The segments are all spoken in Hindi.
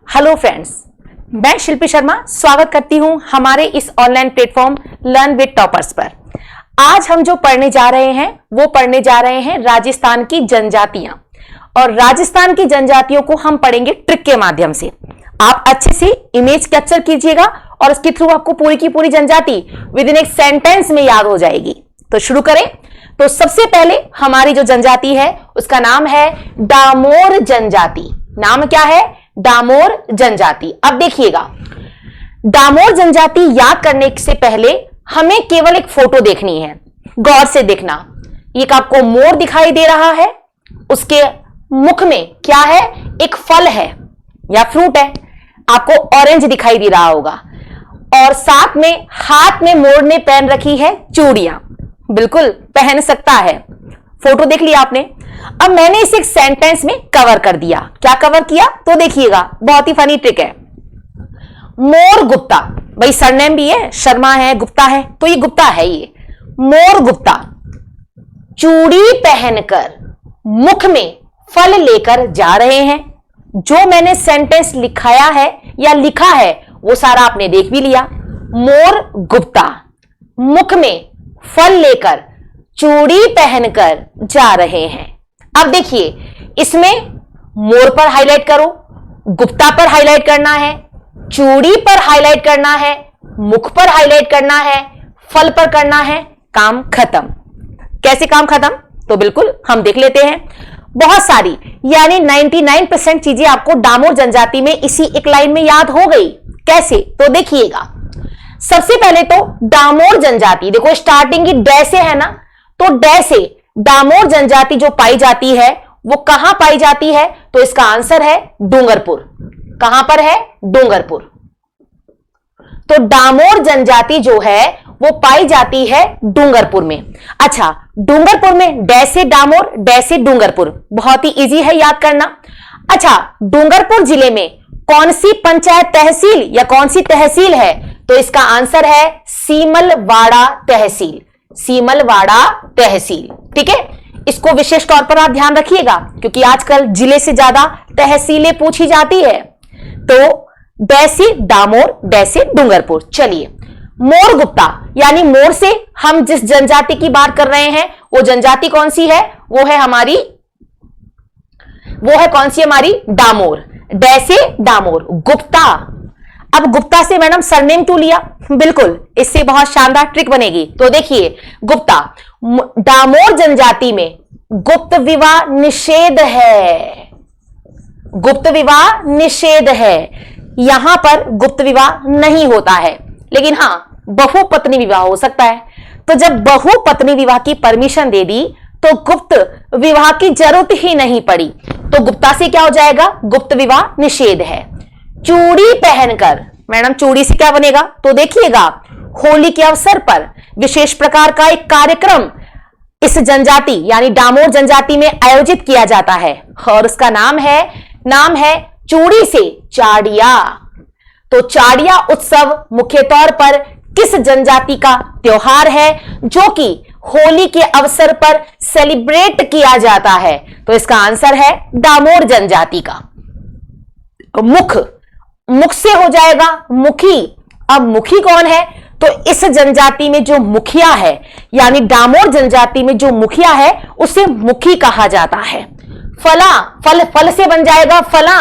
हेलो फ्रेंड्स, मैं शिल्पी शर्मा स्वागत करती हूं हमारे इस online platform learn with toppers पर। आज हम जो पढ़ने जा रहे हैं वो पढ़ने जा रहे हैं राजस्थान की जनजातियां, और राजस्थान की जनजातियों को हम पढ़ेंगे ट्रिक के माध्यम से। आप अच्छे से इमेज कैप्चर कीजिएगा और उसके थ्रू आपको पूरी की पूरी जनजाति विद इन एक सेंटेंस में याद हो जाएगी। तो शुरू करें। तो सबसे पहले हमारी जो जनजाति है उसका नाम है डामोर जनजाति। नाम क्या है? डामोर जनजाति। अब देखिएगा, डामोर जनजाति याद करने से पहले हमें केवल एक फोटो देखनी है। गौर से देखना। एक आपको मोर दिखाई दे रहा है, उसके मुख में क्या है? एक फल है या फ्रूट है। आपको ऑरेंज दिखाई दे रहा होगा, और साथ में हाथ में मोर ने पहन रखी है चूड़ियां। बिल्कुल पहन सकता है। फोटो देख लिया आपने। अब मैंने इसे एक सेंटेंस में कवर कर दिया। क्या कवर किया? तो देखिएगा, बहुत ही फनी ट्रिक है। मोर गुप्ता, भाई सरनेम भी है, शर्मा है, गुप्ता है, तो ये गुप्ता है। ये मोर गुप्ता चूड़ी पहनकर मुख में फल लेकर जा रहे हैं। जो मैंने सेंटेंस लिखाया है या लिखा है वो सारा आपने देख भी लिया। मोर गुप्ता मुख में फल लेकर चूड़ी पहनकर जा रहे हैं। अब देखिए, इसमें मोर पर हाईलाइट करो, गुप्ता पर हाईलाइट करना है, चूड़ी पर हाईलाइट करना है, मुख पर हाईलाइट करना है, फल पर करना है। काम खत्म। कैसे काम खत्म? तो बिल्कुल हम देख लेते हैं। बहुत सारी यानी 99% चीजें आपको डामोर जनजाति में इसी एक लाइन में याद हो गई। कैसे? तो देखिएगा, सबसे पहले तो डामोर जनजाति, देखो स्टार्टिंग की डै से है ना, तो डै से डामोर जनजाति जो पाई जाती है वो कहां पाई जाती है? तो इसका आंसर है डूंगरपुर। कहां पर है? डूंगरपुर। तो डामोर जनजाति जो है वो पाई जाती है डूंगरपुर में। अच्छा, डूंगरपुर में डै से डामोर, डै से डूंगरपुर, बहुत ही इजी है याद करना। अच्छा, डूंगरपुर जिले में कौन सी पंचायत तहसील या कौन सी तहसील है? तो इसका आंसर है सीमलवाड़ा तहसील। सीमलवाड़ा तहसील। ठीक है, इसको विशेष तौर पर आप ध्यान रखिएगा क्योंकि आजकल जिले से ज्यादा तहसीलें पूछी जाती है। तो डै से डामोर, डै से डूंगरपुर। चलिए, मोर गुप्ता यानी मोर से हम जिस जनजाति की बात कर रहे हैं वो जनजाति कौन सी है? वो है हमारी डामोर। डै से डामोर। गुप्ता, अब गुप्ता से मैडम सरनेम क्यों लिया? बिल्कुल, इससे बहुत शानदार ट्रिक बनेगी। तो देखिए, गुप्ता, डामोर जनजाति में गुप्त विवाह निषेध है। गुप्त विवाह निषेध है। यहां पर गुप्त विवाह नहीं होता है, लेकिन हां बहुपत्नी विवाह हो सकता है। तो जब बहुपत्नी विवाह की परमिशन दे दी तो गुप्त विवाह की जरूरत ही नहीं पड़ी। तो गुप्ता से क्या हो जाएगा? गुप्त विवाह निषेध है। चूड़ी पहनकर, मैडम चूड़ी से क्या बनेगा? तो देखिएगा, होली के अवसर पर विशेष प्रकार का एक कार्यक्रम इस जनजाति यानी डामोर जनजाति में आयोजित किया जाता है, और उसका नाम है चूड़ी से चाड़िया। तो चाड़िया उत्सव मुख्य तौर पर किस जनजाति का त्योहार है जो कि होली के अवसर पर सेलिब्रेट किया जाता है? तो इसका आंसर है डामोर जनजाति का। मुख से हो जाएगा मुखी। अब मुखी कौन है? तो इस जनजाति में जो मुखिया है यानी डामोर जनजाति में जो मुखिया है उसे मुखी कहा जाता है। फला, फल से बन जाएगा फला,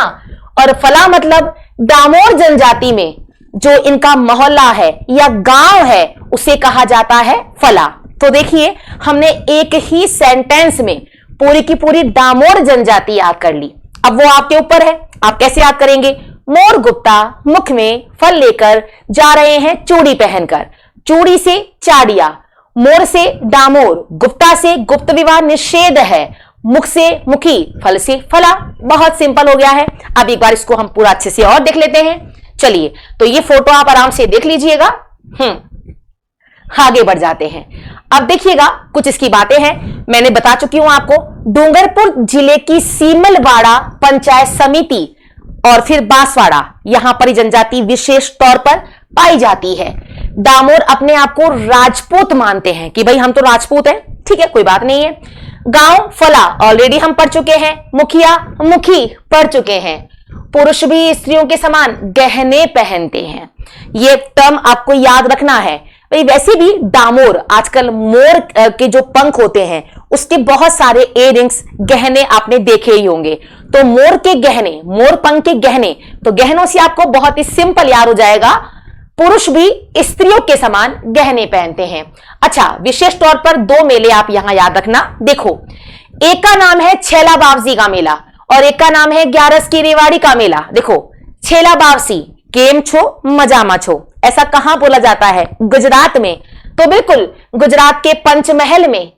और फला मतलब डामोर जनजाति में जो इनका मोहल्ला है या गांव है उसे कहा जाता है फला। तो देखिए, हमने एक ही सेंटेंस में पूरी की पूरी डामोर जनजाति याद कर ली। अब वो आपके ऊपर है, आप कैसे याद करेंगे। मोर गुप्ता मुख में फल लेकर जा रहे हैं चूड़ी पहनकर। चूड़ी से चाड़िया, मोर से डामोर, गुप्ता से गुप्त विवाह निषेध है, मुख से मुखी, फल से फला। बहुत सिंपल हो गया है। अब एक बार इसको हम पूरा अच्छे से और देख लेते हैं। चलिए, तो ये फोटो आप आराम से देख लीजिएगा। आगे बढ़ जाते हैं। अब देखिएगा, कुछ इसकी बातें हैं, मैंने बता चुकी हूं आपको। डूंगरपुर जिले की सीमलवाड़ा पंचायत समिति और फिर बांसवाड़ा, यहां पर जनजाति विशेष तौर पर पाई जाती है। डामोर अपने आप को राजपूत मानते हैं कि भाई हम तो राजपूत हैं। ठीक है, कोई बात नहीं है। गांव फला ऑलरेडी हम पढ़ चुके हैं। मुखिया मुखी पढ़ चुके हैं। पुरुष भी स्त्रियों के समान गहने पहनते हैं। ये टर्म आपको याद रखना है। भाई वैसे भी डामोर, आजकल मोर के जो पंख होते हैं उसके बहुत सारे इयररिंग्स, गहने आपने देखे ही होंगे। तो मोर के गहने, मोर पंख के गहने, तो गहनों से आपको बहुत ही सिंपल याद हो जाएगा, पुरुष भी स्त्रियों के समान गहने पहनते हैं। अच्छा, विशेष तौर पर दो मेले आप यहां याद रखना। देखो, एक का नाम है छेला बावजी का मेला और एक का नाम है ग्यारस की रेवाड़ी का मेला। देखो, छेला बावसी, केम छो मजामा छो, ऐसा कहां बोला जाता है? गुजरात में। तो बिल्कुल गुजरात के पंचमहल में,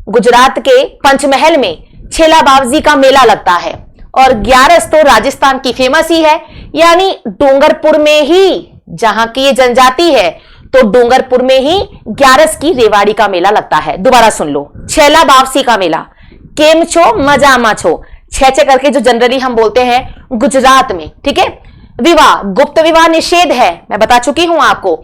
गुजरात के पंचमहल में छेला बावजी का मेला लगता है। और ग्यारस तो राजस्थान की फेमस ही है, यानी डूंगरपुर में ही, जहां की ये जनजाति है तो डूंगरपुर में ही ग्यारस की रेवाड़ी का मेला लगता है। दोबारा सुन लो, छेला बावसी का मेला, केम छो मजामा छो, छे करके जो जनरली हम बोलते हैं गुजरात में। ठीक है। विवाह, गुप्त विवाह निषेध है, मैं बता चुकी हूं आपको।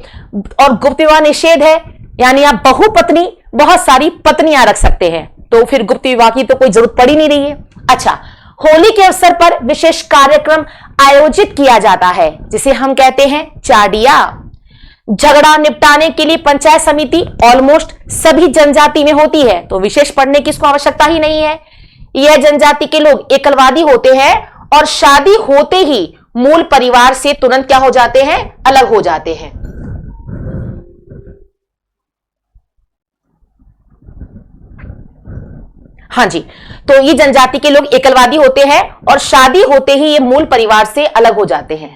और गुप्त विवाह निषेध है यानी आप बहुपत्नी, बहुत सारी पत्नियां रख सकते हैं, तो फिर गुप्त विवाह की तो कोई जरूरत पड़ी नहीं रही है। अच्छा, होली के अवसर पर विशेष कार्यक्रम आयोजित किया जाता है जिसे हम कहते हैं चाडिया। झगड़ा निपटाने के लिए पंचायत समिति ऑलमोस्ट सभी जनजाति में होती है, तो विशेष पढ़ने की इसको आवश्यकता ही नहीं है। यह जनजाति के लोग एकलवादी होते हैं और शादी होते ही मूल परिवार से तुरंत क्या हो जाते हैं? अलग हो जाते हैं। हाँ जी, तो ये जनजाति के लोग एकलवादी होते हैं और शादी होते ही ये मूल परिवार से अलग हो जाते हैं।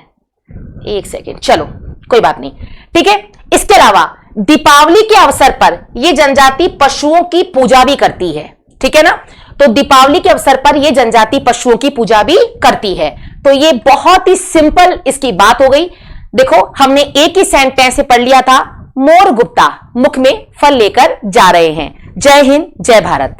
एक सेकेंड, चलो कोई बात नहीं, ठीक है। इसके अलावा दीपावली के अवसर पर यह जनजाति पशुओं की पूजा भी करती है, ठीक है ना। तो दीपावली के अवसर पर यह जनजाति पशुओं की पूजा भी करती है। तो ये बहुत ही सिंपल इसकी बात हो गई। देखो, हमने एक ही सेंटेंस से पढ़ लिया था, मोर गुप्ता मुख में फल लेकर जा रहे हैं। जय हिंद, जय भारत।